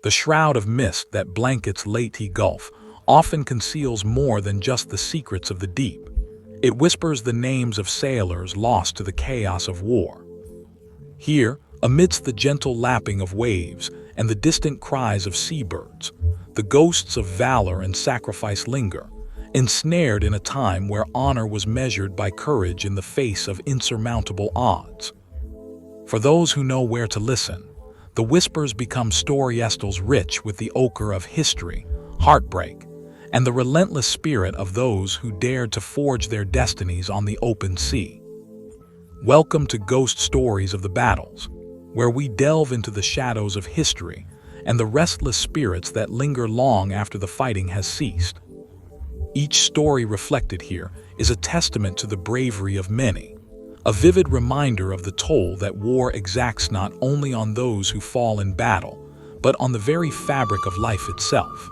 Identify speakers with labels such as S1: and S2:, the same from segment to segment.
S1: The shroud of mist that blankets Leyte Gulf often conceals more than just the secrets of the deep. It whispers the names of sailors lost to the chaos of war. Here, amidst the gentle lapping of waves and the distant cries of seabirds, the ghosts of valor and sacrifice linger, ensnared in a time where honor was measured by courage in the face of insurmountable odds. For those who know where to listen, the whispers become story-estals rich with the ochre of history, heartbreak, and the relentless spirit of those who dared to forge their destinies on the open sea. Welcome to Ghost Stories of the Battles, where we delve into the shadows of history and the restless spirits that linger long after the fighting has ceased. Each story reflected here is a testament to the bravery of many, a vivid reminder of the toll that war exacts not only on those who fall in battle, but on the very fabric of life itself.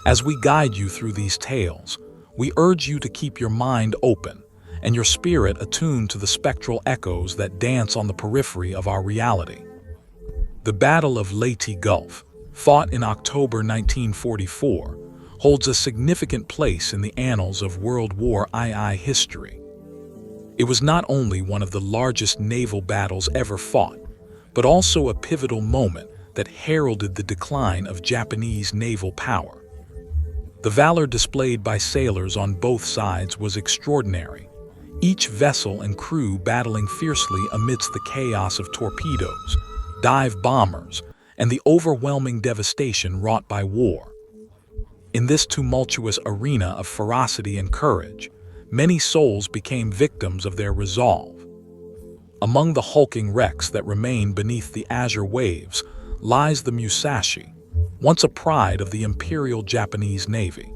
S1: As we guide you through these tales, we urge you to keep your mind open and your spirit attuned to the spectral echoes that dance on the periphery of our reality. The Battle of Leyte Gulf, fought in October 1944, holds a significant place in the annals of World War II history. It was not only one of the largest naval battles ever fought, but also a pivotal moment that heralded the decline of Japanese naval power. The valor displayed by sailors on both sides was extraordinary, each vessel and crew battling fiercely amidst the chaos of torpedoes, dive bombers, and the overwhelming devastation wrought by war. In this tumultuous arena of ferocity and courage, many souls became victims of their resolve. Among the hulking wrecks that remain beneath the azure waves lies the Musashi, once a pride of the Imperial Japanese Navy.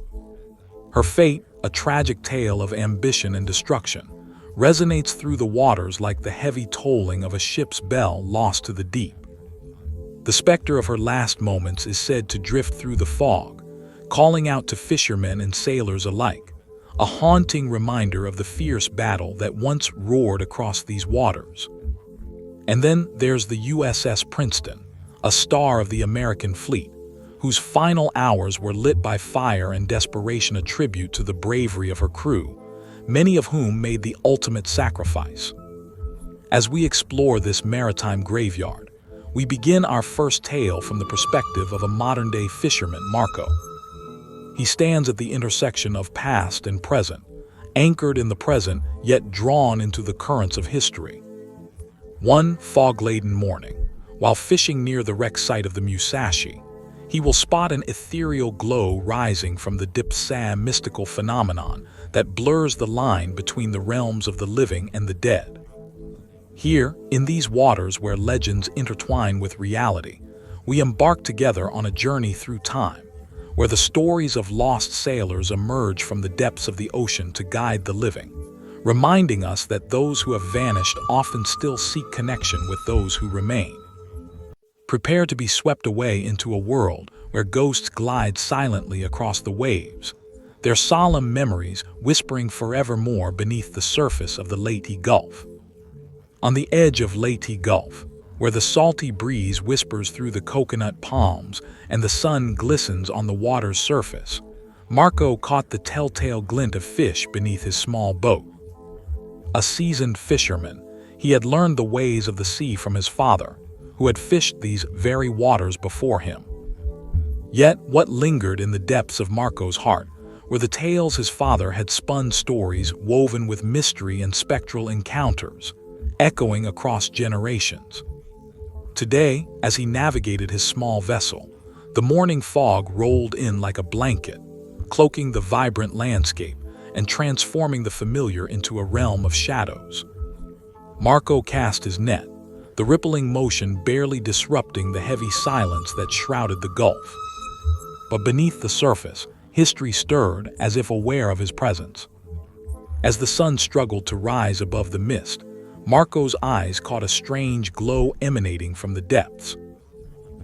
S1: Her fate, a tragic tale of ambition and destruction, resonates through the waters like the heavy tolling of a ship's bell lost to the deep. The specter of her last moments is said to drift through the fog, calling out to fishermen and sailors alike, a haunting reminder of the fierce battle that once roared across these waters. And then there's the USS Princeton, a star of the American fleet, whose final hours were lit by fire and desperation, a tribute to the bravery of her crew, many of whom made the ultimate sacrifice. As we explore this maritime graveyard, we begin our first tale from the perspective of a modern-day fisherman, Marco. He stands at the intersection of past and present, anchored in the present yet drawn into the currents of history. One fog-laden morning, while fishing near the wreck site of the Musashi, he will spot an ethereal glow rising from the dipsam mystical phenomenon that blurs the line between the realms of the living and the dead. Here, in these waters where legends intertwine with reality, we embark together on a journey through time, where the stories of lost sailors emerge from the depths of the ocean to guide the living, reminding us that those who have vanished often still seek connection with those who remain. Prepare to be swept away into a world where ghosts glide silently across the waves, their solemn memories whispering forevermore beneath the surface of the Leyte Gulf. On the edge of Leyte Gulf, where the salty breeze whispers through the coconut palms and the sun glistens on the water's surface, Marco caught the telltale glint of fish beneath his small boat. A seasoned fisherman, he had learned the ways of the sea from his father, who had fished these very waters before him. Yet what lingered in the depths of Marco's heart were the tales his father had spun, stories woven with mystery and spectral encounters, echoing across generations. Today, as he navigated his small vessel, the morning fog rolled in like a blanket, cloaking the vibrant landscape and transforming the familiar into a realm of shadows. Marco cast his net, the rippling motion barely disrupting the heavy silence that shrouded the gulf. But beneath the surface, history stirred as if aware of his presence. As the sun struggled to rise above the mist, Marco's eyes caught a strange glow emanating from the depths.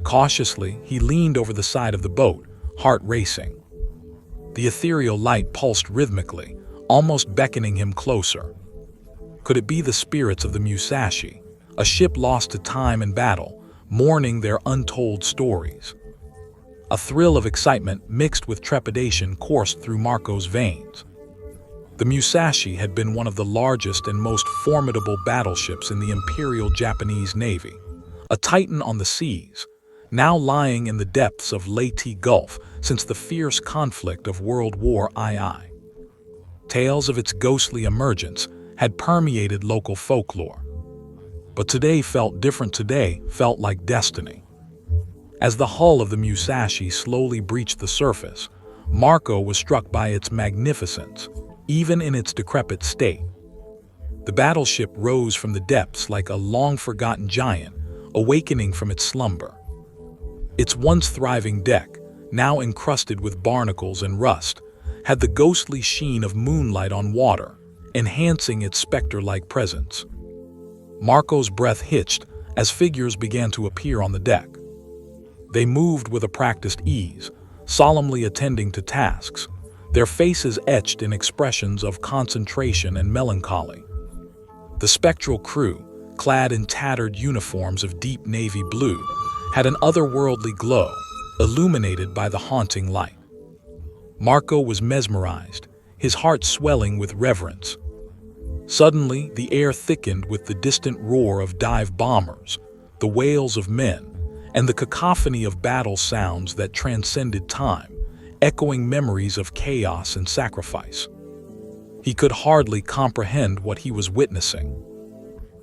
S1: Cautiously, he leaned over the side of the boat, heart racing. The ethereal light pulsed rhythmically, almost beckoning him closer. Could it be the spirits of the Musashi, a ship lost to time and battle, mourning their untold stories? A thrill of excitement mixed with trepidation coursed through Marco's veins. The Musashi had been one of the largest and most formidable battleships in the Imperial Japanese Navy, a titan on the seas, now lying in the depths of Leyte Gulf since the fierce conflict of World War II. Tales of its ghostly emergence had permeated local folklore. But today felt different. Today felt like destiny. As the hull of the Musashi slowly breached the surface, Marco was struck by its magnificence, even in its decrepit state. The battleship rose from the depths like a long-forgotten giant, awakening from its slumber. Its once thriving deck, now encrusted with barnacles and rust, had the ghostly sheen of moonlight on water, enhancing its specter-like presence. Marco's breath hitched as figures began to appear on the deck. They moved with a practiced ease, solemnly attending to tasks, their faces etched in expressions of concentration and melancholy. The spectral crew, clad in tattered uniforms of deep navy blue, had an otherworldly glow, illuminated by the haunting light. Marco was mesmerized, his heart swelling with reverence. Suddenly, the air thickened with the distant roar of dive bombers, the wails of men, and the cacophony of battle sounds that transcended time, echoing memories of chaos and sacrifice. He could hardly comprehend what he was witnessing.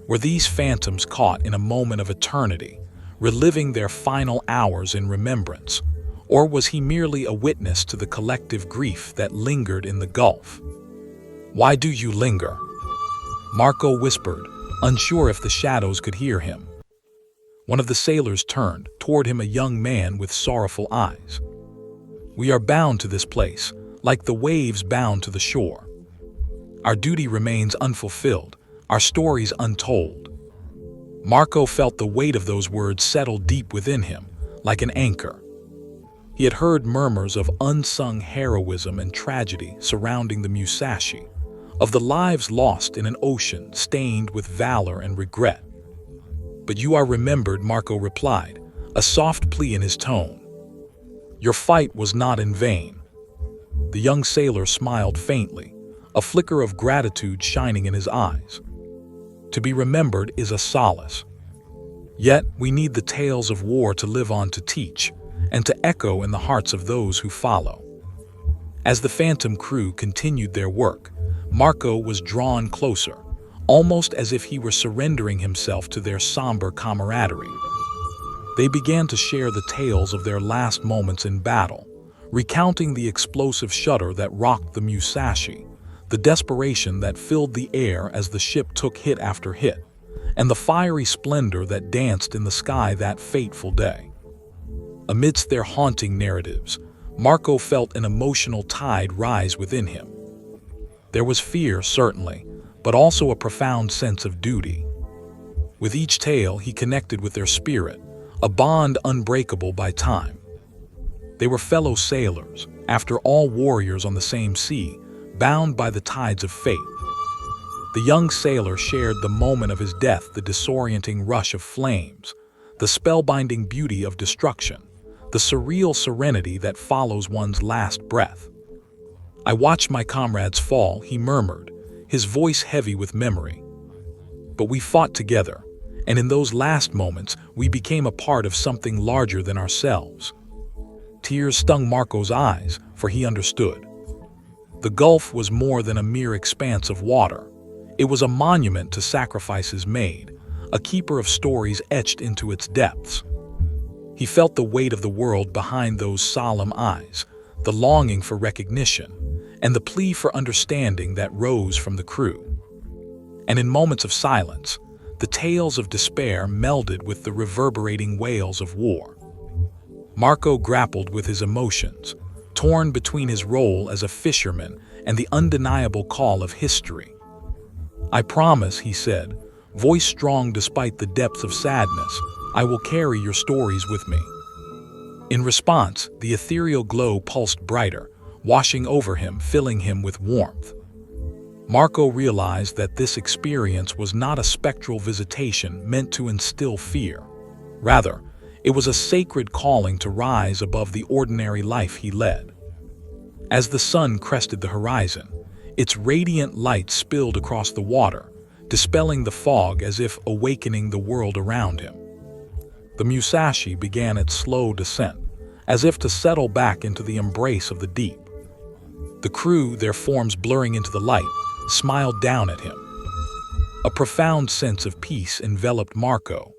S1: Were these phantoms caught in a moment of eternity, reliving their final hours in remembrance, or was he merely a witness to the collective grief that lingered in the Gulf? "Why do you linger?" Marco whispered, unsure if the shadows could hear him. One of the sailors turned toward him, a young man with sorrowful eyes. "We are bound to this place, like the waves bound to the shore. Our duty remains unfulfilled, our stories untold." Marco felt the weight of those words settle deep within him, like an anchor. He had heard murmurs of unsung heroism and tragedy surrounding the Musashi, of the lives lost in an ocean stained with valor and regret. "But you are remembered," Marco replied, a soft plea in his tone. "Your fight was not in vain." The young sailor smiled faintly, a flicker of gratitude shining in his eyes. To be remembered is a solace. Yet we need the tales of war to live on, to teach, and to echo in the hearts of those who follow. As the Phantom crew continued their work, Marco was drawn closer, almost as if he were surrendering himself to their somber camaraderie. They began to share the tales of their last moments in battle, recounting the explosive shudder that rocked the Musashi, the desperation that filled the air as the ship took hit after hit, and the fiery splendor that danced in the sky that fateful day. Amidst their haunting narratives, Marco felt an emotional tide rise within him. There was fear, certainly, but also a profound sense of duty. With each tale, he connected with their spirit, a bond unbreakable by time. They were fellow sailors, after all, warriors on the same sea, bound by the tides of fate. The young sailor shared the moment of his death, the disorienting rush of flames, the spellbinding beauty of destruction, the surreal serenity that follows one's last breath. "I watched my comrades fall," he murmured, his voice heavy with memory. "But we fought together, and in those last moments we became a part of something larger than ourselves." Tears stung Marco's eyes, for he understood. The Gulf was more than a mere expanse of water. It was a monument to sacrifices made, a keeper of stories etched into its depths. He felt the weight of the world behind those solemn eyes, the longing for recognition, and the plea for understanding that rose from the crew. And in moments of silence, the tales of despair melded with the reverberating wails of war. Marco grappled with his emotions, torn between his role as a fisherman and the undeniable call of history. "I promise," he said, voice strong despite the depths of sadness, "I will carry your stories with me." In response, the ethereal glow pulsed brighter, washing over him, filling him with warmth. Marco realized that this experience was not a spectral visitation meant to instill fear. Rather, It was a sacred calling to rise above the ordinary life he led. As the sun crested the horizon, its radiant light spilled across the water, dispelling the fog as if awakening the world around him. The Musashi began its slow descent, as if to settle back into the embrace of the deep. The crew, their forms blurring into the light, smiled down at him. A profound sense of peace enveloped Marco,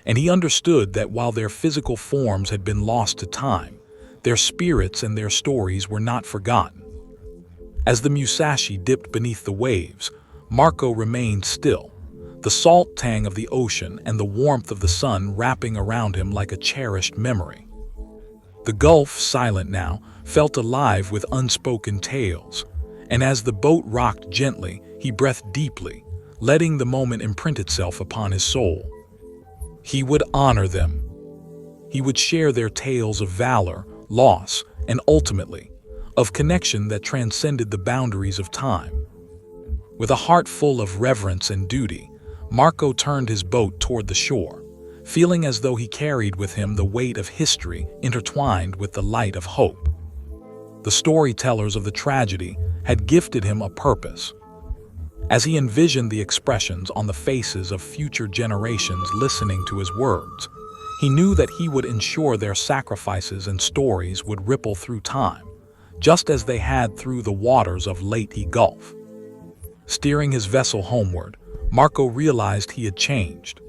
S1: and he understood that while their physical forms had been lost to time, their spirits and their stories were not forgotten. As the Musashi dipped beneath the waves, Marco remained still, the salt tang of the ocean and the warmth of the sun wrapping around him like a cherished memory. The Gulf, silent now, felt alive with unspoken tales, and as the boat rocked gently, he breathed deeply, letting the moment imprint itself upon his soul. He would honor them. He would share their tales of valor, loss, and ultimately, of connection that transcended the boundaries of time. With a heart full of reverence and duty, Marco turned his boat toward the shore, feeling as though he carried with him the weight of history intertwined with the light of hope. The storytellers of the tragedy had gifted him a purpose. As he envisioned the expressions on the faces of future generations listening to his words, he knew that he would ensure their sacrifices and stories would ripple through time, just as they had through the waters of Leyte Gulf. Steering his vessel homeward, Marco realized he had changed.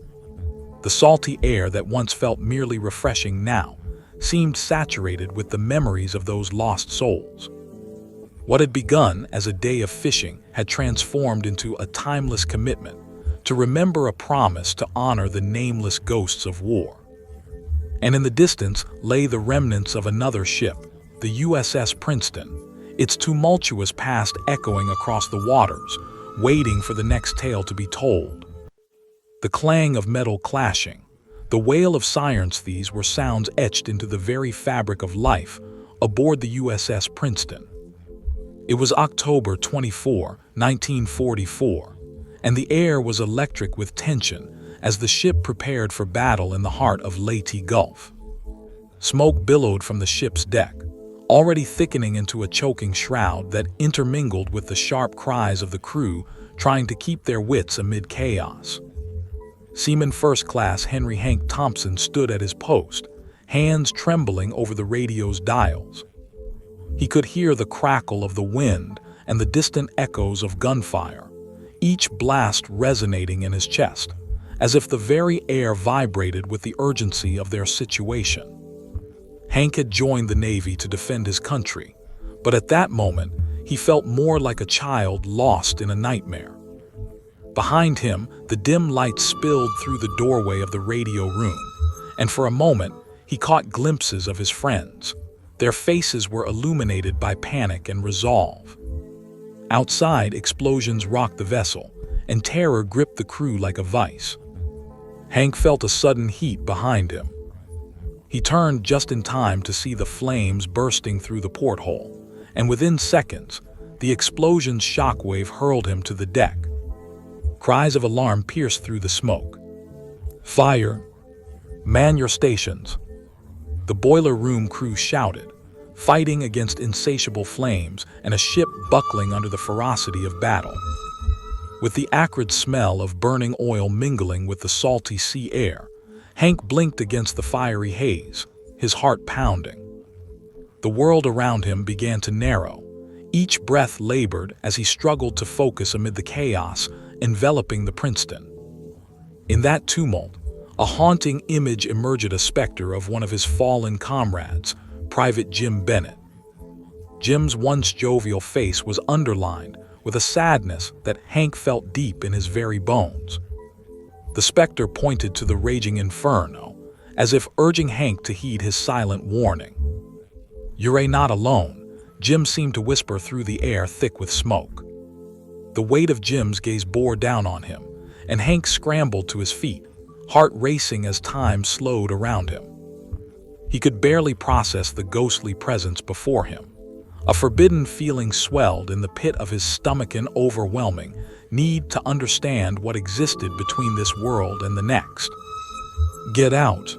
S1: The salty air that once felt merely refreshing now seemed saturated with the memories of those lost souls. What had begun as a day of fishing had transformed into a timeless commitment to remember a promise to honor the nameless ghosts of war. And in the distance lay the remnants of another ship, the USS Princeton, its tumultuous past echoing across the waters, waiting for the next tale to be told. The clang of metal clashing, the wail of sirens, these were sounds etched into the very fabric of life aboard the USS Princeton. It was October 24, 1944, and the air was electric with tension as the ship prepared for battle in the heart of Leyte Gulf. Smoke billowed from the ship's deck, already thickening into a choking shroud that intermingled with the sharp cries of the crew trying to keep their wits amid chaos. Seaman First Class Henry Hank Thompson stood at his post, hands trembling over the radio's dials. He could hear the crackle of the wind and the distant echoes of gunfire, each blast resonating in his chest, as if the very air vibrated with the urgency of their situation. Hank had joined the Navy to defend his country, but at that moment, he felt more like a child lost in a nightmare. Behind him, the dim light spilled through the doorway of the radio room, and for a moment, he caught glimpses of his friends. Their faces were illuminated by panic and resolve. Outside, explosions rocked the vessel, and terror gripped the crew like a vice. Hank felt a sudden heat behind him. He turned just in time to see the flames bursting through the porthole, and within seconds, the explosion's shockwave hurled him to the deck. Cries of alarm pierced through the smoke. "Fire! Man your stations!" The boiler room crew shouted, fighting against insatiable flames and a ship buckling under the ferocity of battle. With the acrid smell of burning oil mingling with the salty sea air, Hank blinked against the fiery haze, his heart pounding. The world around him began to narrow. Each breath labored as he struggled to focus amid the chaos enveloping the Princeton. In that tumult, a haunting image emerged, a specter of one of his fallen comrades, Private Jim Bennett. Jim's once jovial face was underlined with a sadness that Hank felt deep in his very bones. The specter pointed to the raging inferno, as if urging Hank to heed his silent warning. "You're not alone," Jim seemed to whisper through the air thick with smoke. The weight of Jim's gaze bore down on him, and Hank scrambled to his feet, heart racing as time slowed around him. He could barely process the ghostly presence before him. A forbidden feeling swelled in the pit of his stomach, an overwhelming need to understand what existed between this world and the next. "Get out!"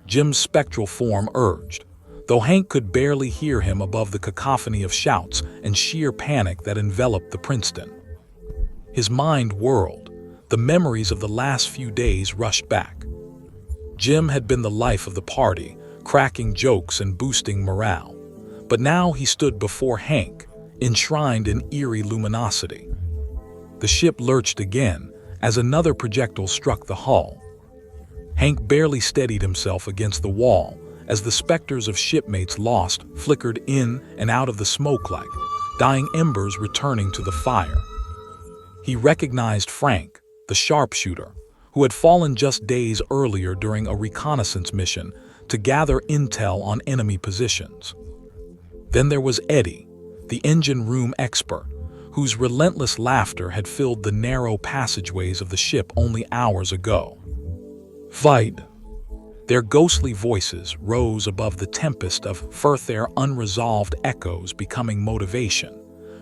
S1: Jim's spectral form urged, though Hank could barely hear him above the cacophony of shouts and sheer panic that enveloped the Princeton. His mind whirled. The memories of the last few days rushed back. Jim had been the life of the party, cracking jokes and boosting morale. But now he stood before Hank, enshrined in eerie luminosity. The ship lurched again as another projectile struck the hull. Hank barely steadied himself against the wall as the specters of shipmates lost flickered in and out of the smoke like dying embers returning to the fire. He recognized Frank, the sharpshooter, who had fallen just days earlier during a reconnaissance mission to gather intel on enemy positions. Then there was Eddie, the engine room expert, whose relentless laughter had filled the narrow passageways of the ship only hours ago. Fight! Their ghostly voices rose above the tempest of further unresolved echoes, becoming motivation,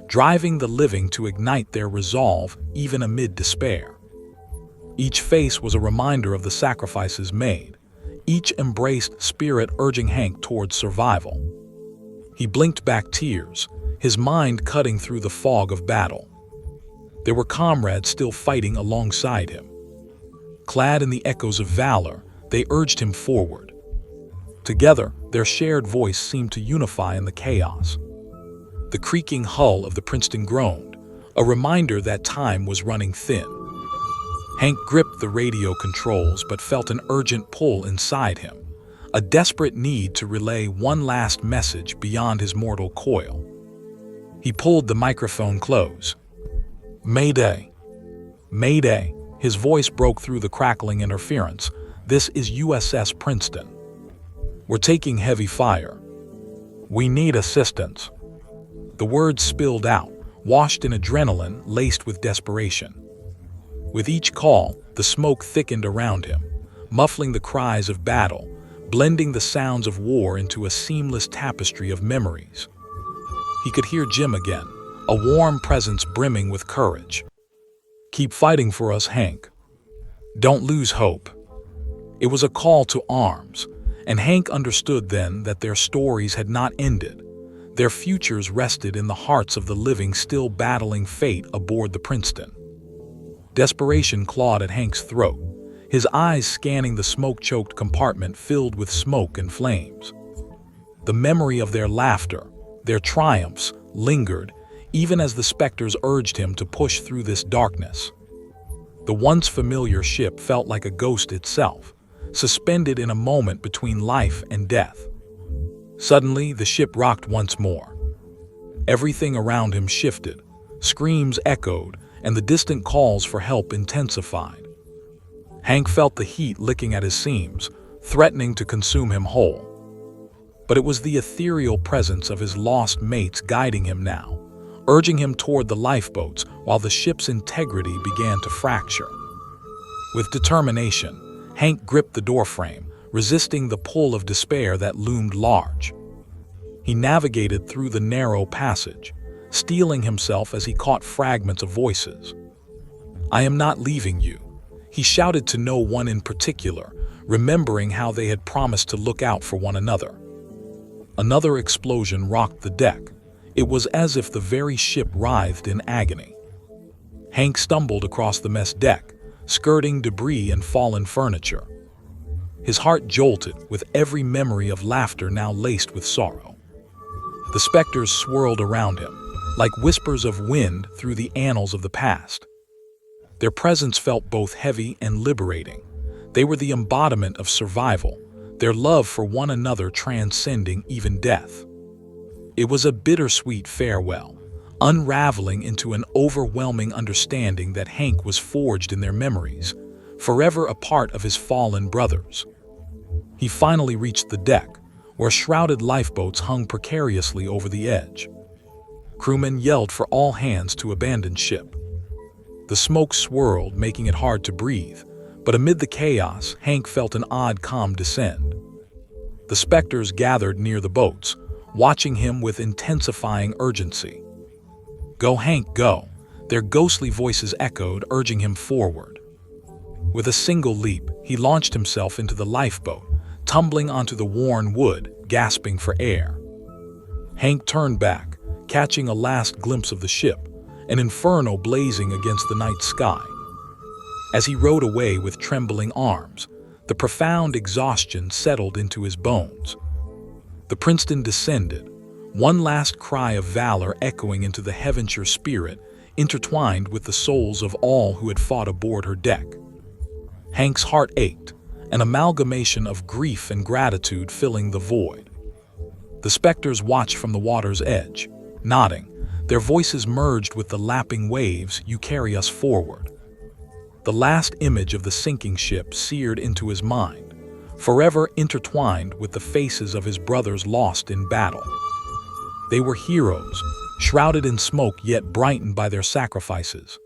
S1: driving the living to ignite their resolve even amid despair. Each face was a reminder of the sacrifices made. Each embraced spirit urging Hank towards survival. He blinked back tears, his mind cutting through the fog of battle. There were comrades still fighting alongside him. Clad in the echoes of valor, they urged him forward. Together, their shared voice seemed to unify in the chaos. The creaking hull of the Princeton groaned, a reminder that time was running thin. Hank gripped the radio controls but felt an urgent pull inside him, a desperate need to relay one last message beyond his mortal coil. He pulled the microphone close. "Mayday! Mayday!" His voice broke through the crackling interference. "This is USS Princeton. We're taking heavy fire. We need assistance." The words spilled out, washed in adrenaline laced with desperation. With each call, the smoke thickened around him, muffling the cries of battle, blending the sounds of war into a seamless tapestry of memories. He could hear Jim again, a warm presence brimming with courage. "Keep fighting for us, Hank. Don't lose hope." It was a call to arms, and Hank understood then that their stories had not ended. Their futures rested in the hearts of the living still battling fate aboard the Princeton. Desperation clawed at Hank's throat, his eyes scanning the smoke-choked compartment filled with smoke and flames. The memory of their laughter, their triumphs, lingered, even as the specters urged him to push through this darkness. The once familiar ship felt like a ghost itself, suspended in a moment between life and death. Suddenly, the ship rocked once more. Everything around him shifted, screams echoed, and the distant calls for help intensified. Hank felt the heat licking at his seams, threatening to consume him whole. But it was the ethereal presence of his lost mates guiding him now, urging him toward the lifeboats while the ship's integrity began to fracture. With determination, Hank gripped the doorframe, resisting the pull of despair that loomed large. He navigated through the narrow passage, steeling himself as he caught fragments of voices. "I am not leaving you," he shouted to no one in particular, remembering how they had promised to look out for one another. Another explosion rocked the deck. It was as if the very ship writhed in agony. Hank stumbled across the mess deck, skirting debris and fallen furniture. His heart jolted with every memory of laughter now laced with sorrow. The specters swirled around him, like whispers of wind through the annals of the past. Their presence felt both heavy and liberating. They were the embodiment of survival, their love for one another transcending even death. It was a bittersweet farewell, unraveling into an overwhelming understanding that Hank was forged in their memories, forever a part of his fallen brothers. He finally reached the deck, where shrouded lifeboats hung precariously over the edge. Crewmen yelled for all hands to abandon ship. The smoke swirled, making it hard to breathe, but amid the chaos, Hank felt an odd calm descend. The specters gathered near the boats, watching him with intensifying urgency. "Go, Hank, go!" Their ghostly voices echoed, urging him forward. With a single leap, he launched himself into the lifeboat, tumbling onto the worn wood, gasping for air. Hank turned back, catching a last glimpse of the ship, an inferno blazing against the night sky. As he rode away with trembling arms, the profound exhaustion settled into his bones. The Princeton descended, one last cry of valor echoing into the Heavenshire spirit, intertwined with the souls of all who had fought aboard her deck. Hank's heart ached, an amalgamation of grief and gratitude filling the void. The specters watched from the water's edge, nodding, their voices merged with the lapping waves. "You carry us forward." The last image of the sinking ship seared into his mind, forever intertwined with the faces of his brothers lost in battle. They were heroes, shrouded in smoke yet brightened by their sacrifices.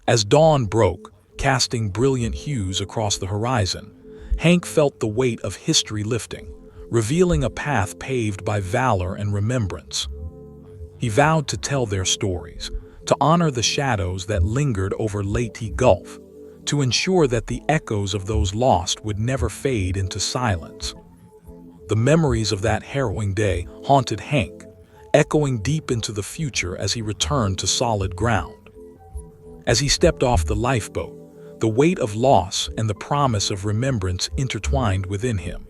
S1: As dawn broke, casting brilliant hues across the horizon, Hank felt the weight of history lifting, revealing a path paved by valor and remembrance. He vowed to tell their stories, to honor the shadows that lingered over Leyte Gulf, to ensure that the echoes of those lost would never fade into silence. The memories of that harrowing day haunted Hank, echoing deep into the future as he returned to solid ground. As he stepped off the lifeboat, the weight of loss and the promise of remembrance intertwined within him.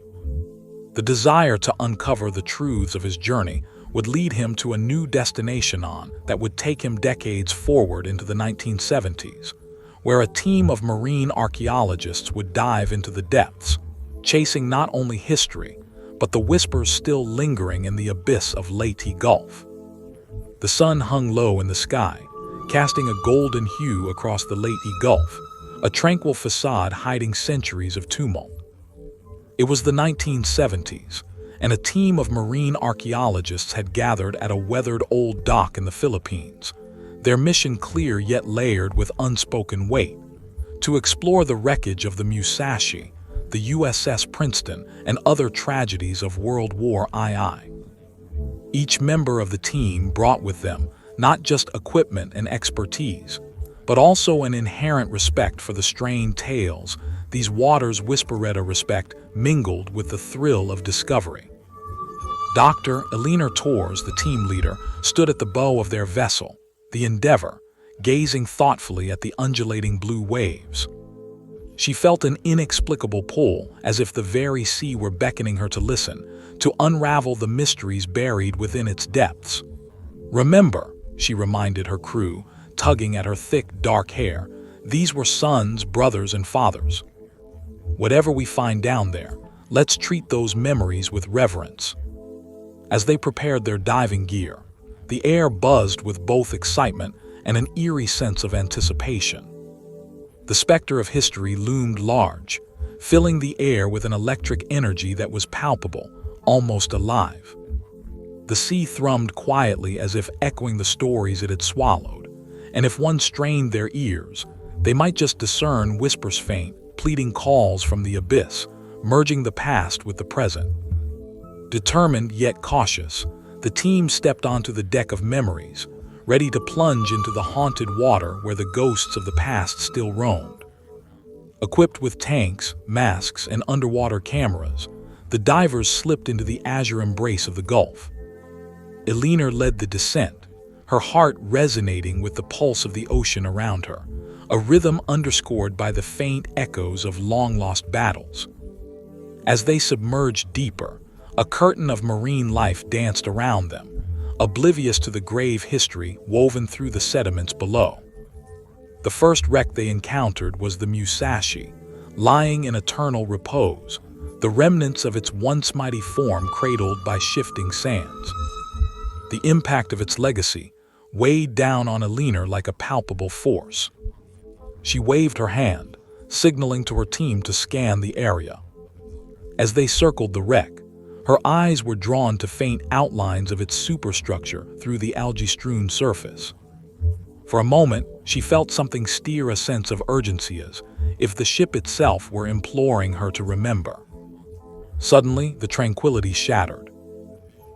S1: The desire to uncover the truths of his journey would lead him to a new destination that would take him decades forward into the 1970s, where a team of marine archaeologists would dive into the depths, chasing not only history, but the whispers still lingering in the abyss of Leyte Gulf. The sun hung low in the sky, casting a golden hue across the Leyte Gulf, a tranquil facade hiding centuries of tumult. It was the 1970s, and a team of marine archaeologists had gathered at a weathered old dock in the Philippines, their mission clear yet layered with unspoken weight: to explore the wreckage of the Musashi, the USS Princeton, and other tragedies of World War II. Each member of the team brought with them not just equipment and expertise, but also an inherent respect for the strange tales these waters whispered, a respect mingled with the thrill of discovery. Dr. Elinor Torres, the team leader, stood at the bow of their vessel, the Endeavor, gazing thoughtfully at the undulating blue waves. She felt an inexplicable pull, as if the very sea were beckoning her to listen, to unravel the mysteries buried within its depths. "Remember," she reminded her crew, tugging at her thick, dark hair, "these were sons, brothers, and fathers. Whatever we find down there, let's treat those memories with reverence." As they prepared their diving gear, the air buzzed with both excitement and an eerie sense of anticipation. The specter of history loomed large, filling the air with an electric energy that was palpable, almost alive. The sea thrummed quietly as if echoing the stories it had swallowed, and if one strained their ears, they might just discern whispers faint, pleading calls from the abyss, merging the past with the present. Determined yet cautious, the team stepped onto the deck of memories, ready to plunge into the haunted water where the ghosts of the past still roamed. Equipped with tanks, masks, and underwater cameras, the divers slipped into the azure embrace of the Gulf. Elinor led the descent, her heart resonating with the pulse of the ocean around her, a rhythm underscored by the faint echoes of long-lost battles. As they submerged deeper, a curtain of marine life danced around them, oblivious to the grave history woven through the sediments below. The first wreck they encountered was the Musashi, lying in eternal repose, the remnants of its once mighty form cradled by shifting sands. The impact of its legacy weighed down on Elinor like a palpable force. She waved her hand, signaling to her team to scan the area. As they circled the wreck, her eyes were drawn to faint outlines of its superstructure through the algae-strewn surface. For a moment, she felt something steer a sense of urgency, as if the ship itself were imploring her to remember. Suddenly, the tranquility shattered.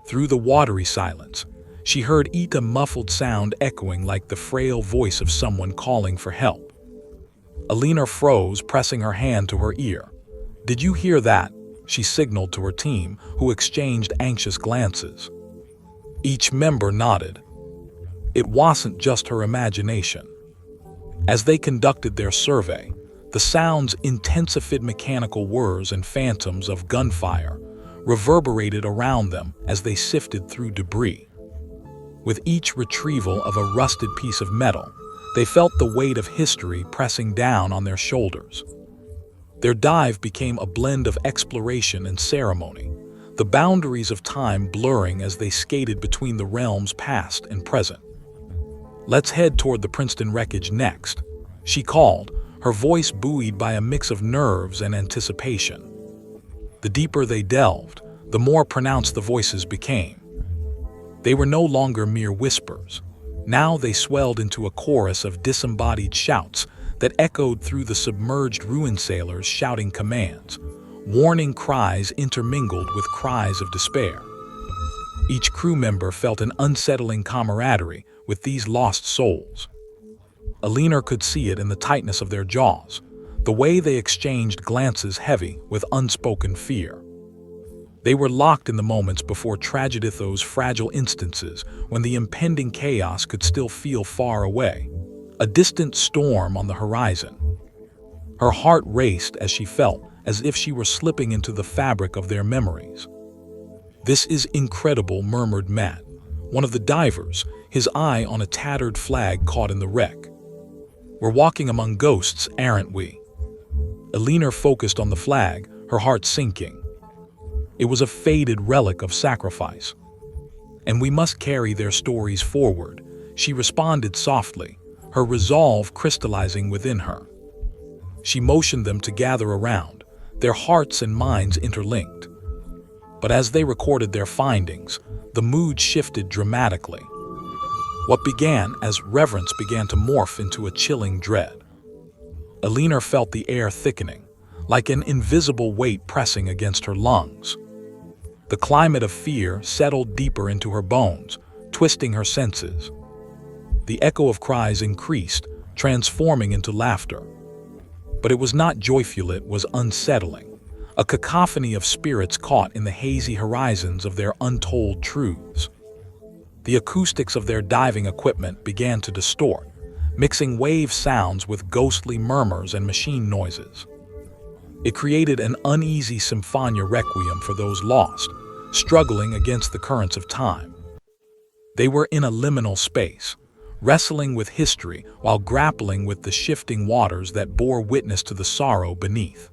S1: Through the watery silence, she heard a muffled sound echoing like the frail voice of someone calling for help. Elinor froze, pressing her hand to her ear. "Did you hear that?" she signaled to her team, who exchanged anxious glances. Each member nodded. It wasn't just her imagination. As they conducted their survey, the sounds intensified mechanical whirs and phantoms of gunfire reverberated around them as they sifted through debris. With each retrieval of a rusted piece of metal, they felt the weight of history pressing down on their shoulders. Their dive became a blend of exploration and ceremony, the boundaries of time blurring as they skated between the realms past and present. "Let's head toward the Princeton wreckage next," she called, her voice buoyed by a mix of nerves and anticipation. The deeper they delved, the more pronounced the voices became. They were no longer mere whispers. Now they swelled into a chorus of disembodied shouts that echoed through the submerged ruin sailors shouting commands, warning cries intermingled with cries of despair. Each crew member felt an unsettling camaraderie with these lost souls. Alina could see it in the tightness of their jaws, the way they exchanged glances heavy with unspoken fear. They were locked in the moments before tragedy, those fragile instances when the impending chaos could still feel far away, a distant storm on the horizon. Her heart raced as she felt as if she were slipping into the fabric of their memories. "This is incredible," murmured Matt, one of the divers, his eye on a tattered flag caught in the wreck. "We're walking among ghosts, aren't we?" Alina focused on the flag, her heart sinking. It was a faded relic of sacrifice. "And we must carry their stories forward," she responded softly, her resolve crystallizing within her. She motioned them to gather around, their hearts and minds interlinked. But as they recorded their findings, the mood shifted dramatically. What began as reverence began to morph into a chilling dread. Alina felt the air thickening, like an invisible weight pressing against her lungs. The climate of fear settled deeper into her bones, twisting her senses. The echo of cries increased, transforming into laughter. But it was not joyful, it was unsettling, a cacophony of spirits caught in the hazy horizons of their untold truths. The acoustics of their diving equipment began to distort, mixing wave sounds with ghostly murmurs and machine noises. It created an uneasy symphonia requiem for those lost, struggling against the currents of time. They were in a liminal space, wrestling with history while grappling with the shifting waters that bore witness to the sorrow beneath.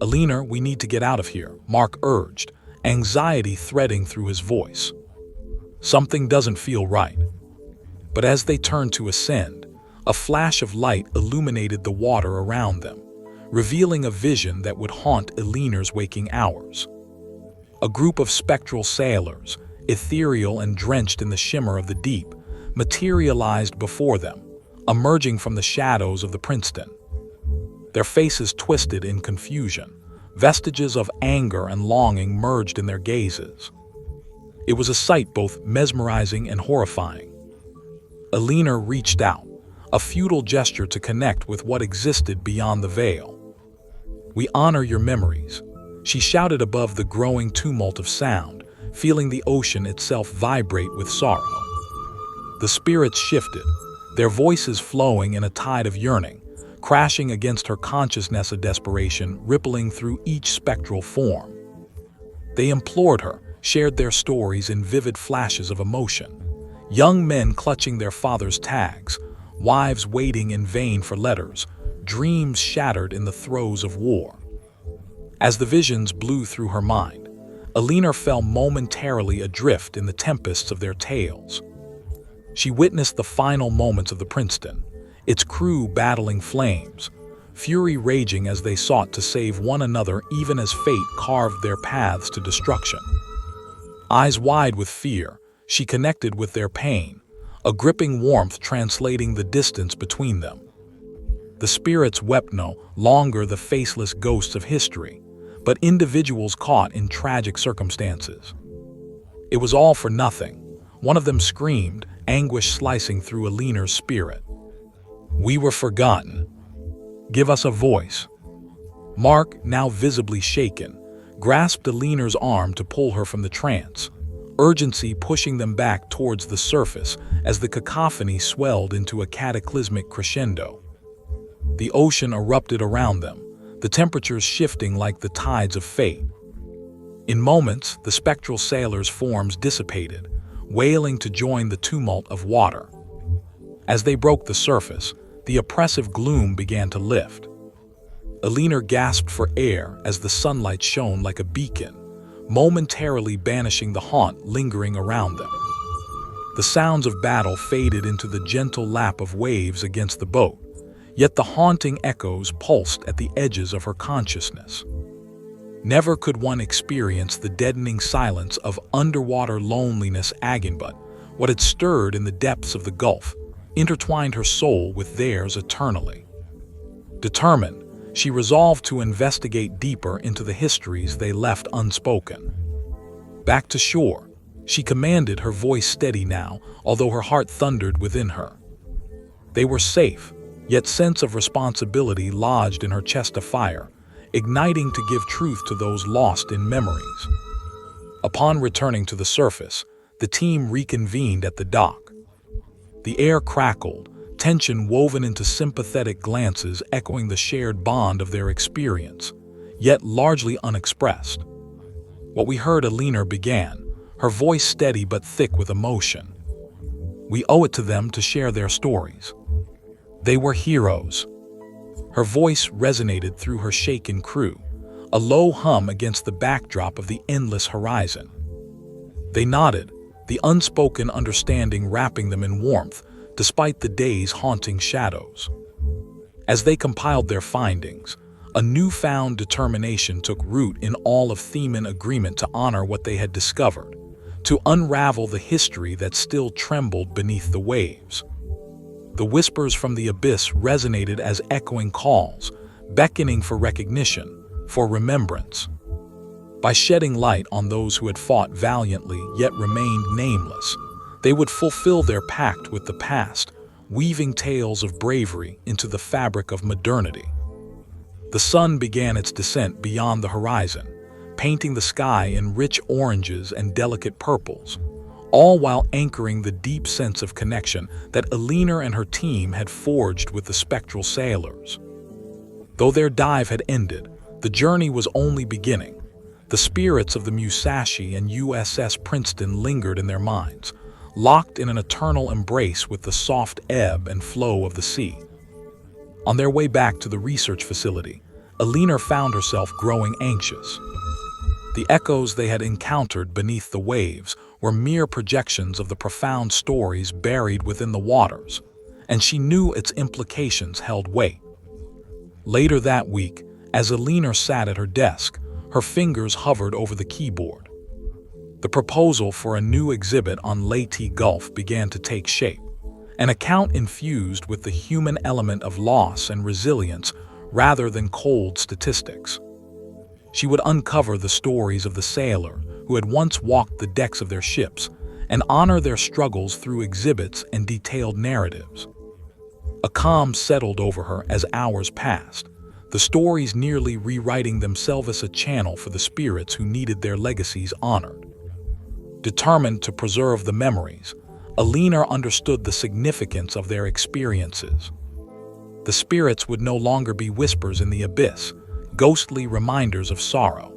S1: "Alina, we need to get out of here," Mark urged, anxiety threading through his voice. "Something doesn't feel right." But as they turned to ascend, a flash of light illuminated the water around them, revealing a vision that would haunt Alina's waking hours. A group of spectral sailors, ethereal and drenched in the shimmer of the deep, materialized before them, emerging from the shadows of the Princeton. Their faces twisted in confusion, vestiges of anger and longing merged in their gazes. It was a sight both mesmerizing and horrifying. Alina reached out, a futile gesture to connect with what existed beyond the veil. "We honor your memories," she shouted above the growing tumult of sound, feeling the ocean itself vibrate with sorrow. The spirits shifted, their voices flowing in a tide of yearning, crashing against her consciousness, a desperation rippling through each spectral form. They implored her, shared their stories in vivid flashes of emotion. Young men clutching their fathers' tags, wives waiting in vain for letters, dreams shattered in the throes of war. As the visions blew through her mind, Alina fell momentarily adrift in the tempests of their tales. She witnessed the final moments of the Princeton, its crew battling flames, fury raging as they sought to save one another even as fate carved their paths to destruction. Eyes wide with fear, she connected with their pain, a gripping warmth translating the distance between them. The spirits wept no longer the faceless ghosts of history, but individuals caught in tragic circumstances. "It was all for nothing," one of them screamed, anguish slicing through Alina's spirit. "We were forgotten. Give us a voice." Mark, now visibly shaken, grasped Alina's arm to pull her from the trance, urgency pushing them back towards the surface as the cacophony swelled into a cataclysmic crescendo. The ocean erupted around them, the temperatures shifting like the tides of fate. In moments, the spectral sailors' forms dissipated, wailing to join the tumult of water. As they broke the surface, the oppressive gloom began to lift. Alina gasped for air as the sunlight shone like a beacon, momentarily banishing the haunt lingering around them. The sounds of battle faded into the gentle lap of waves against the boat, yet the haunting echoes pulsed at the edges of her consciousness. Never could one experience the deadening silence of underwater loneliness again, but what had stirred in the depths of the Gulf intertwined her soul with theirs eternally. Determined, she resolved to investigate deeper into the histories they left unspoken. Back to shore, she commanded, her voice steady now, although her heart thundered within her. They were safe, yet sense of responsibility lodged in her chest afire, igniting to give truth to those lost in memories. Upon returning to the surface, the team reconvened at the dock. The air crackled, tension woven into sympathetic glances echoing the shared bond of their experience, yet largely unexpressed. What we heard, Alina began, her voice steady but thick with emotion. We owe it to them to share their stories. They were heroes. Her voice resonated through her shaken crew, a low hum against the backdrop of the endless horizon. They nodded, the unspoken understanding wrapping them in warmth, despite the day's haunting shadows. As they compiled their findings, a newfound determination took root in all of them, in agreement to honor what they had discovered, to unravel the history that still trembled beneath the waves. The whispers from the abyss resonated as echoing calls, beckoning for recognition, for remembrance. By shedding light on those who had fought valiantly yet remained nameless, they would fulfill their pact with the past, weaving tales of bravery into the fabric of modernity. The sun began its descent beyond the horizon, painting the sky in rich oranges and delicate purples, all while anchoring the deep sense of connection that Alina and her team had forged with the spectral sailors. Though their dive had ended, the journey was only beginning. The spirits of the Musashi and USS Princeton lingered in their minds, locked in an eternal embrace with the soft ebb and flow of the sea. On their way back to the research facility, Alina found herself growing anxious. The echoes they had encountered beneath the waves were mere projections of the profound stories buried within the waters, and she knew its implications held weight. Later that week, as Alina sat at her desk, her fingers hovered over the keyboard. The proposal for a new exhibit on Leyte Gulf began to take shape, an account infused with the human element of loss and resilience rather than cold statistics. She would uncover the stories of the sailor who had once walked the decks of their ships and honor their struggles through exhibits and detailed narratives. A calm settled over her as hours passed, the stories nearly rewriting themselves as a channel for the spirits who needed their legacies honored. Determined to preserve the memories, Alina understood the significance of their experiences. The spirits would no longer be whispers in the abyss, ghostly reminders of sorrow.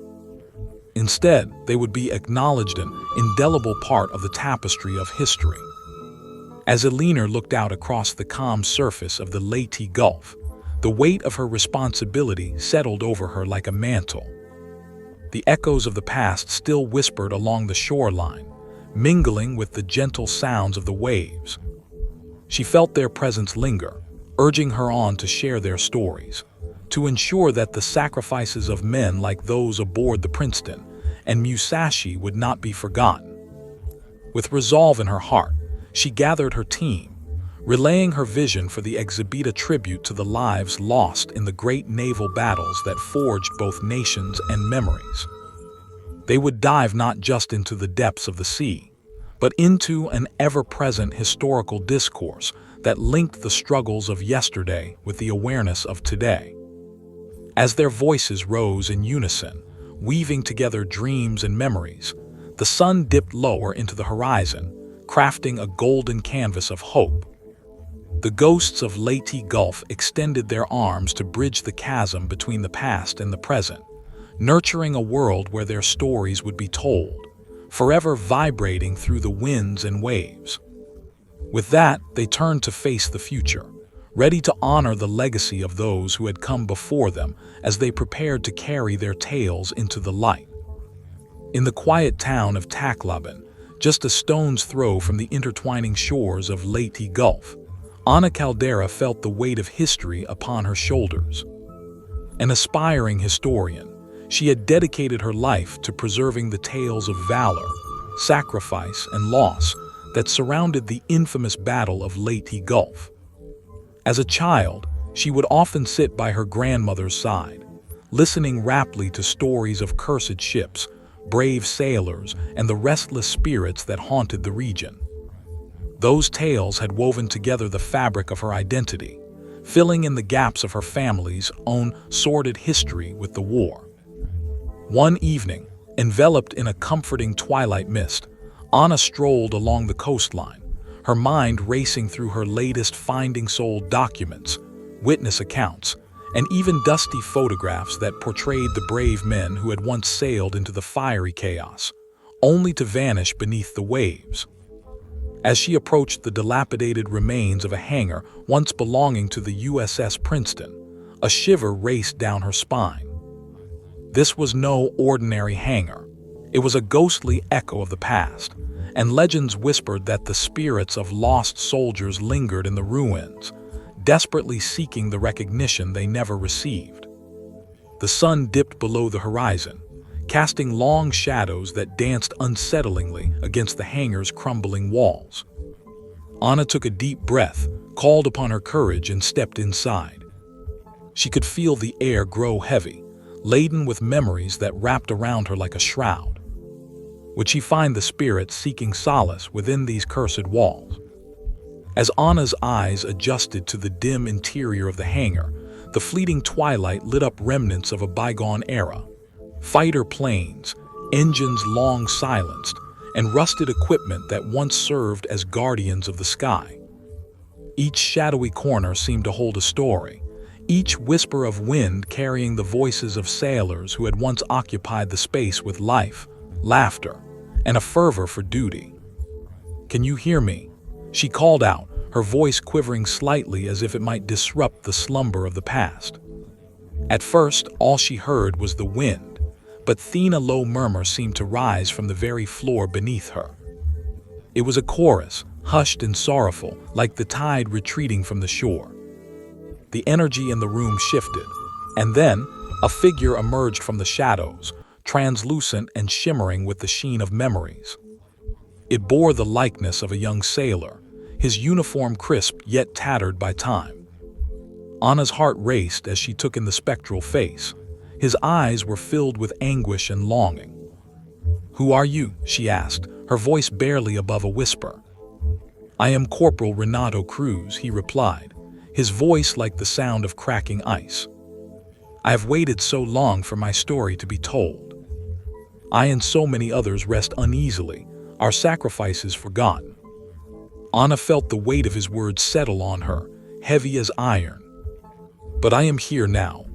S1: Instead, they would be acknowledged an indelible part of the tapestry of history. As Alina looked out across the calm surface of the Leyte Gulf, the weight of her responsibility settled over her like a mantle. The echoes of the past still whispered along the shoreline, mingling with the gentle sounds of the waves. She felt their presence linger, urging her on to share their stories, to ensure that the sacrifices of men like those aboard the Princeton and Musashi would not be forgotten. With resolve in her heart, she gathered her team, relaying her vision for the exhibit, a tribute to the lives lost in the great naval battles that forged both nations and memories. They would dive not just into the depths of the sea, but into an ever-present historical discourse that linked the struggles of yesterday with the awareness of today. As their voices rose in unison, weaving together dreams and memories. The sun dipped lower into the horizon, crafting a golden canvas of hope. The ghosts of Leyte Gulf extended their arms to bridge the chasm between the past and the present, nurturing a world where their stories would be told, forever vibrating through the winds and waves. With that, they turned to face the future, ready to honor the legacy of those who had come before them as they prepared to carry their tales into the light. In the quiet town of Tacloban, just a stone's throw from the intertwining shores of Leyte Gulf, Ana Caldera felt the weight of history upon her shoulders. An aspiring historian, she had dedicated her life to preserving the tales of valor, sacrifice, and loss that surrounded the infamous Battle of Leyte Gulf. As a child, she would often sit by her grandmother's side, listening raptly to stories of cursed ships, brave sailors, and the restless spirits that haunted the region. Those tales had woven together the fabric of her identity, filling in the gaps of her family's own sordid history with the war. One evening, enveloped in a comforting twilight mist, Ana strolled along the coastline, her mind racing through her latest Finding Soul documents, witness accounts, and even dusty photographs that portrayed the brave men who had once sailed into the fiery chaos, only to vanish beneath the waves. As she approached the dilapidated remains of a hangar once belonging to the USS Princeton, a shiver raced down her spine. This was no ordinary hangar. It was a ghostly echo of the past, and legends whispered that the spirits of lost soldiers lingered in the ruins, desperately seeking the recognition they never received. The sun dipped below the horizon, casting long shadows that danced unsettlingly against the hangar's crumbling walls. Ana took a deep breath, called upon her courage, and stepped inside. She could feel the air grow heavy, laden with memories that wrapped around her like a shroud. Would she find the spirits seeking solace within these cursed walls? As Ana's eyes adjusted to the dim interior of the hangar, the fleeting twilight lit up remnants of a bygone era. Fighter planes, engines long silenced, and rusted equipment that once served as guardians of the sky. Each shadowy corner seemed to hold a story, each whisper of wind carrying the voices of sailors who had once occupied the space with life, laughter, and a fervor for duty. "Can you hear me?" she called out, her voice quivering slightly as if it might disrupt the slumber of the past. At first, all she heard was the wind, but then a low murmur seemed to rise from the very floor beneath her. It was a chorus, hushed and sorrowful, like the tide retreating from the shore. The energy in the room shifted, and then a figure emerged from the shadows, translucent and shimmering with the sheen of memories. It bore the likeness of a young sailor, his uniform crisp yet tattered by time. Ana's heart raced as she took in the spectral face. His eyes were filled with anguish and longing. "Who are you?" she asked, her voice barely above a whisper. "I am Corporal Renato Cruz," he replied, his voice like the sound of cracking ice. "I have waited so long for my story to be told. I and so many others rest uneasily, our sacrifices forgotten." Ana felt the weight of his words settle on her, heavy as iron. "But I am here now.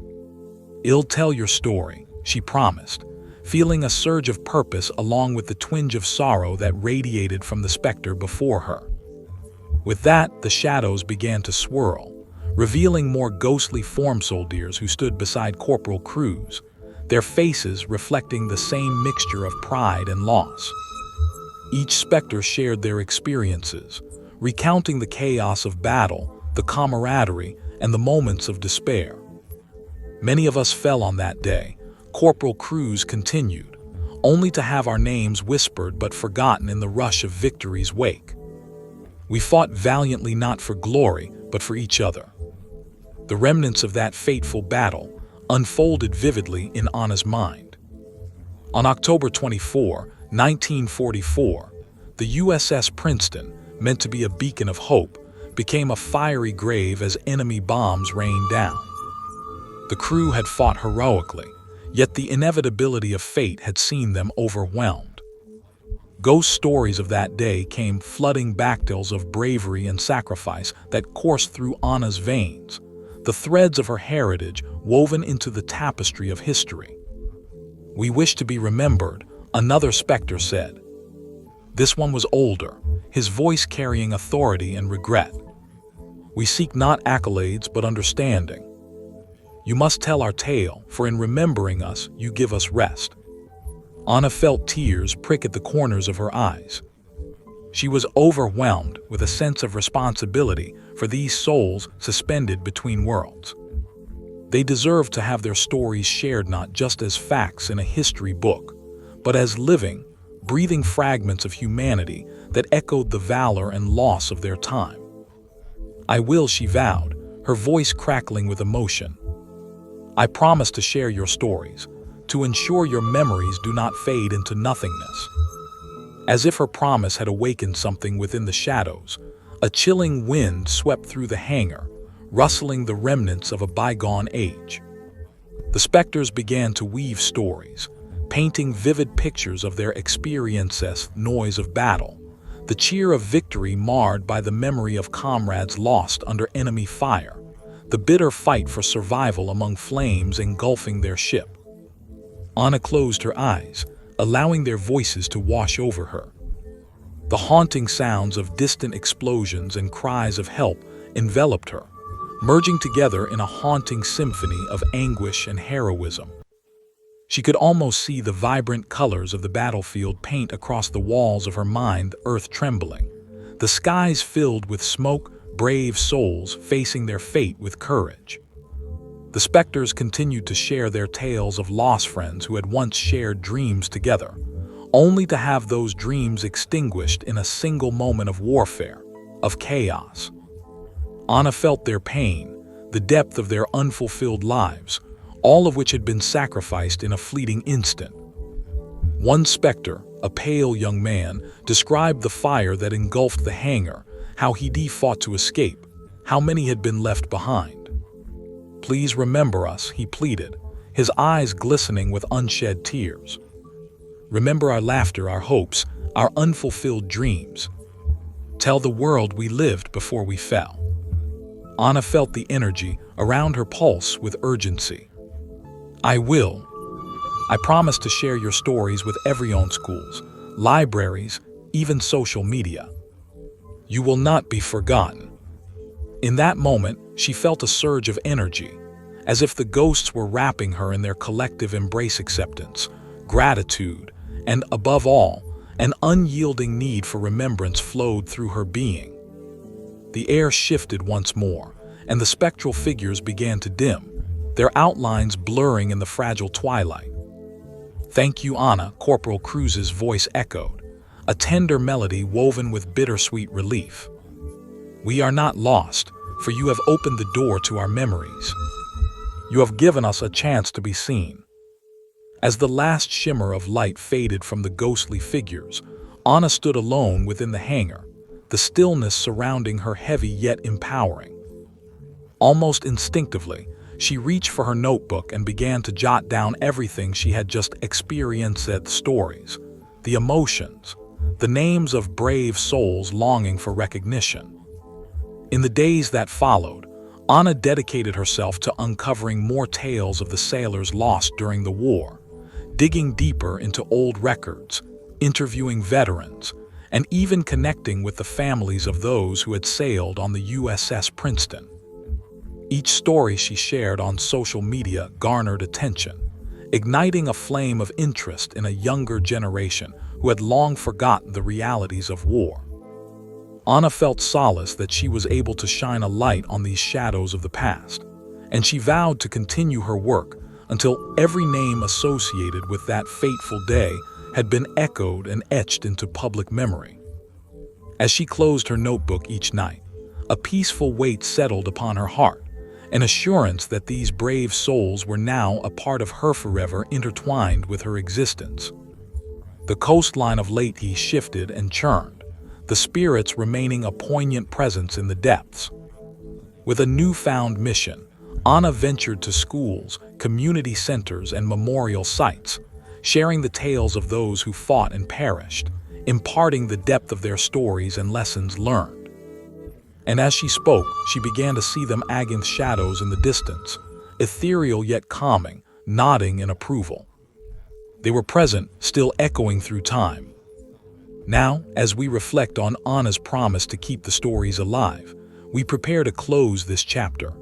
S1: I'll tell your story," she promised, feeling a surge of purpose along with the twinge of sorrow that radiated from the specter before her. With that, the shadows began to swirl, revealing more ghostly form soldiers who stood beside Corporal Cruz, their faces reflecting the same mixture of pride and loss. Each specter shared their experiences, recounting the chaos of battle, the camaraderie, and the moments of despair. "Many of us fell on that day," Corporal Cruz continued, "only to have our names whispered but forgotten in the rush of victory's wake. We fought valiantly not for glory, but for each other." The remnants of that fateful battle unfolded vividly in Ana's mind. On October 24, 1944, the USS Princeton, meant to be a beacon of hope, became a fiery grave as enemy bombs rained down. The crew had fought heroically, Yet the inevitability of fate had seen them overwhelmed. Ghost stories of that day came flooding back, tales of bravery and sacrifice that coursed through Anna's veins, the threads of her heritage woven into the tapestry of history. "We wish to be remembered," another specter said. This one was older, his voice carrying authority and regret. "We seek not accolades but understanding. You must tell our tale, for in remembering us, you give us rest." Anna felt tears prick at the corners of her eyes. She was overwhelmed with a sense of responsibility for these souls suspended between worlds. They deserved to have their stories shared not just as facts in a history book, but as living, breathing fragments of humanity that echoed the valor and loss of their time. "I will," she vowed, her voice crackling with emotion. "I promise to share your stories, to ensure your memories do not fade into nothingness." As if her promise had awakened something within the shadows, a chilling wind swept through the hangar, rustling the remnants of a bygone age. The specters began to weave stories, painting vivid pictures of their experiences, noise of battle, the cheer of victory marred by the memory of comrades lost under enemy fire, the bitter fight for survival among flames engulfing their ship. Anna closed her eyes, allowing their voices to wash over her. The haunting sounds of distant explosions and cries of help enveloped her, merging together in a haunting symphony of anguish and heroism. She could almost see the vibrant colors of the battlefield paint across the walls of her mind, earth trembling, the skies filled with smoke, brave souls facing their fate with courage. The specters continued to share their tales of lost friends who had once shared dreams together, only to have those dreams extinguished in a single moment of warfare, of chaos. Anna felt their pain, the depth of their unfulfilled lives, all of which had been sacrificed in a fleeting instant. One specter, a pale young man, described the fire that engulfed the hangar, how he fought to escape, how many had been left behind. "Please remember us," he pleaded, his eyes glistening with unshed tears. "Remember our laughter, our hopes, our unfulfilled dreams. Tell the world we lived before we fell." Anna felt the energy around her pulse with urgency. "I will. I promise to share your stories with everyone, schools, libraries, even social media. You will not be forgotten." In that moment, she felt a surge of energy, as if the ghosts were wrapping her in their collective embrace. Acceptance, gratitude, and above all, an unyielding need for remembrance flowed through her being. The air shifted once more, and the spectral figures began to dim, their outlines blurring in the fragile twilight. "Thank you, Anna," Corporal Cruz's voice echoed, a tender melody woven with bittersweet relief. "We are not lost, for you have opened the door to our memories. You have given us a chance to be seen." As the last shimmer of light faded from the ghostly figures, Anna stood alone within the hangar, the stillness surrounding her heavy yet empowering. Almost instinctively, she reached for her notebook and began to jot down everything she had just experienced: the stories, the emotions, the names of brave souls longing for recognition. In the days that followed, Anna dedicated herself to uncovering more tales of the sailors lost during the war, digging deeper into old records, interviewing veterans, and even connecting with the families of those who had sailed on the USS Princeton. Each story she shared on social media garnered attention, igniting a flame of interest in a younger generation who had long forgotten the realities of war. Anna felt solace that she was able to shine a light on these shadows of the past, and she vowed to continue her work until every name associated with that fateful day had been echoed and etched into public memory. As she closed her notebook each night, a peaceful weight settled upon her heart, an assurance that these brave souls were now a part of her, forever intertwined with her existence. The coastline of Leyte shifted and churned, the spirits remaining a poignant presence in the depths. With a newfound mission, Anna ventured to schools, community centers, and memorial sites, sharing the tales of those who fought and perished, imparting the depth of their stories and lessons learned. And as she spoke, she began to see them against shadows in the distance, ethereal yet calming, nodding in approval. They were present, still echoing through time. Now, as we reflect on Anna's promise to keep the stories alive, we prepare to close this chapter.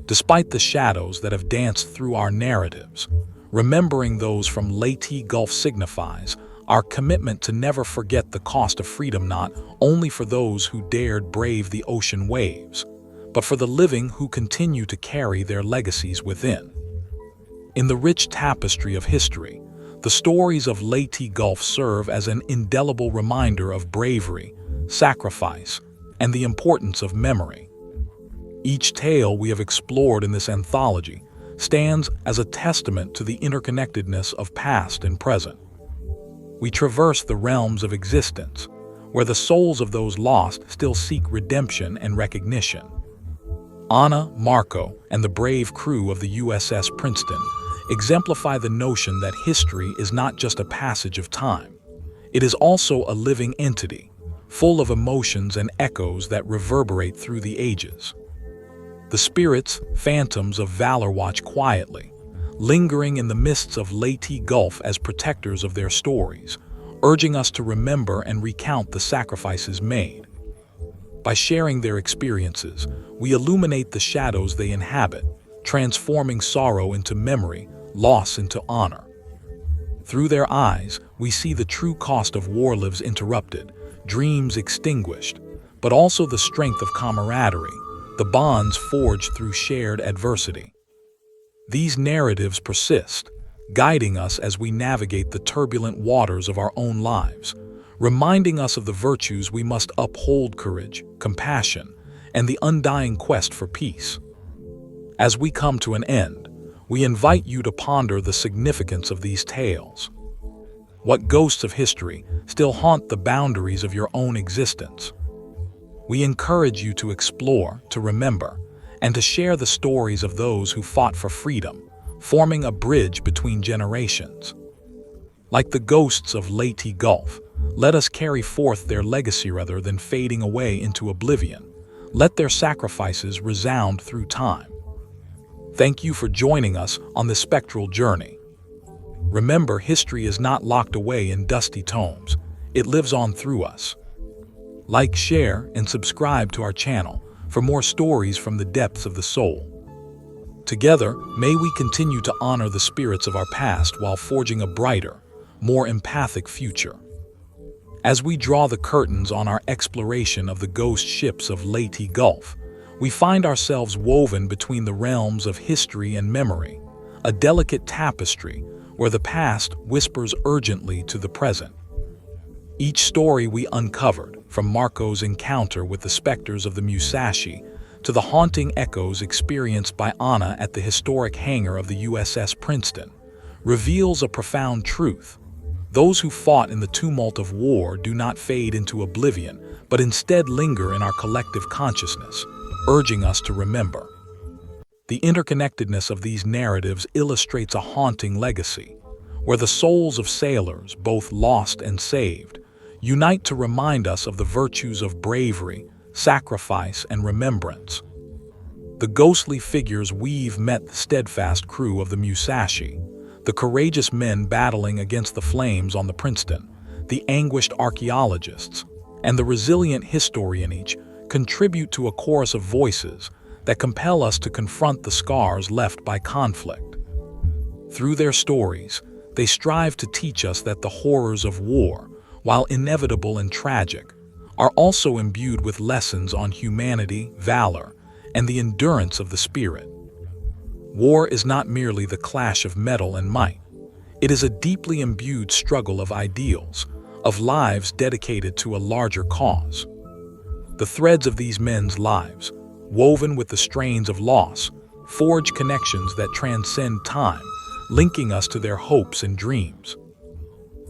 S1: Despite the shadows that have danced through our narratives, remembering those from Leyte Gulf signifies our commitment to never forget the cost of freedom, not only for those who dared brave the ocean waves, but for the living who continue to carry their legacies within. In the rich tapestry of history, the stories of Leyte Gulf serve as an indelible reminder of bravery, sacrifice, and the importance of memory. Each tale we have explored in this anthology stands as a testament to the interconnectedness of past and present. We traverse the realms of existence, where the souls of those lost still seek redemption and recognition. Anna, Marco, and the brave crew of the USS Princeton exemplify the notion that history is not just a passage of time. It is also a living entity, full of emotions and echoes that reverberate through the ages. The spirits, phantoms of valor watch quietly, lingering in the mists of Leyte Gulf as protectors of their stories, urging us to remember and recount the sacrifices made. By sharing their experiences, we illuminate the shadows they inhabit, transforming sorrow into memory, loss into honor. Through their eyes, we see the true cost of war, lives interrupted, dreams extinguished, but also the strength of camaraderie, the bonds forged through shared adversity. These narratives persist, guiding us as we navigate the turbulent waters of our own lives, reminding us of the virtues we must uphold: courage, compassion, and the undying quest for peace. As we come to an end, we invite you to ponder the significance of these tales. What ghosts of history still haunt the boundaries of your own existence? We encourage you to explore, to remember, and to share the stories of those who fought for freedom, forming a bridge between generations. Like the ghosts of Leyte Gulf, let us carry forth their legacy rather than fading away into oblivion. Let their sacrifices resound through time. Thank you for joining us on this spectral journey. Remember, history is not locked away in dusty tomes. It lives on through us. Like, share, and subscribe to our channel for more stories from the depths of the soul. Together, may we continue to honor the spirits of our past while forging a brighter, more empathic future. As we draw the curtains on our exploration of the ghost ships of Leyte Gulf, we find ourselves woven between the realms of history and memory, a delicate tapestry where the past whispers urgently to the present. Each story we uncovered, from Marco's encounter with the specters of the Musashi to the haunting echoes experienced by Anna at the historic hangar of the USS Princeton, reveals a profound truth. Those who fought in the tumult of war do not fade into oblivion, but instead linger in our collective consciousness, urging us to remember. The interconnectedness of these narratives illustrates a haunting legacy, where the souls of sailors, both lost and saved, unite to remind us of the virtues of bravery, sacrifice, and remembrance. The ghostly figures weave met the steadfast crew of the Musashi, the courageous men battling against the flames on the Princeton, the anguished archaeologists, and the resilient historian, each contribute to a chorus of voices that compel us to confront the scars left by conflict. Through their stories, they strive to teach us that the horrors of war, while inevitable and tragic, are also imbued with lessons on humanity, valor, and the endurance of the spirit. War is not merely the clash of metal and might. It is a deeply imbued struggle of ideals, of lives dedicated to a larger cause. The threads of these men's lives, woven with the strains of loss, forge connections that transcend time, linking us to their hopes and dreams.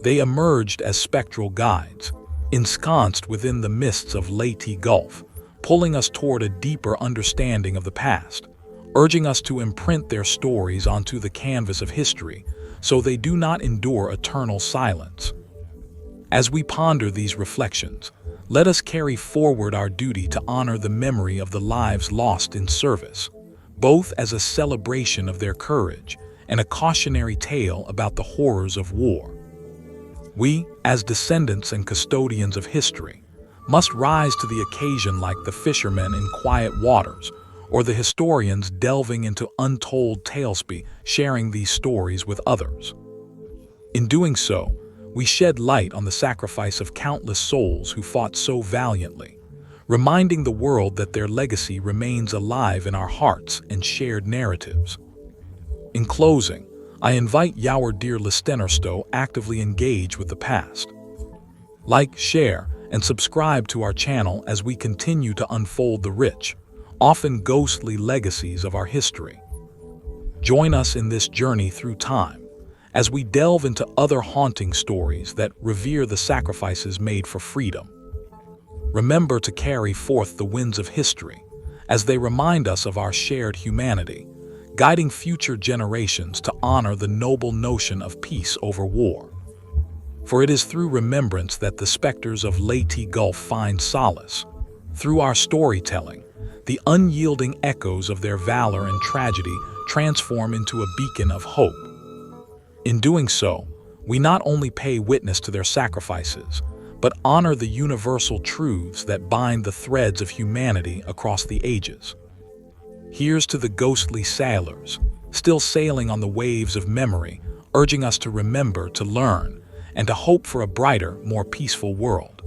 S1: They emerged as spectral guides, ensconced within the mists of Leyte Gulf, pulling us toward a deeper understanding of the past, urging us to imprint their stories onto the canvas of history so they do not endure eternal silence. As we ponder these reflections, let us carry forward our duty to honor the memory of the lives lost in service, both as a celebration of their courage and a cautionary tale about the horrors of war. We, as descendants and custodians of history, must rise to the occasion like the fishermen in quiet waters or the historians delving into untold tales, sharing these stories with others. In doing so, we shed light on the sacrifice of countless souls who fought so valiantly, reminding the world that their legacy remains alive in our hearts and shared narratives. In closing, I invite our dear listeners to actively engage with the past. Like, share, and subscribe to our channel as we continue to unfold the rich, often ghostly legacies of our history. Join us in this journey through time, as we delve into other haunting stories that revere the sacrifices made for freedom. Remember to carry forth the winds of history, as they remind us of our shared humanity, guiding future generations to honor the noble notion of peace over war. For it is through remembrance that the specters of Leyte Gulf find solace. Through our storytelling, the unyielding echoes of their valor and tragedy transform into a beacon of hope. In doing so, we not only pay witness to their sacrifices, but honor the universal truths that bind the threads of humanity across the ages. Here's to the ghostly sailors, still sailing on the waves of memory, urging us to remember, to learn, and to hope for a brighter, more peaceful world.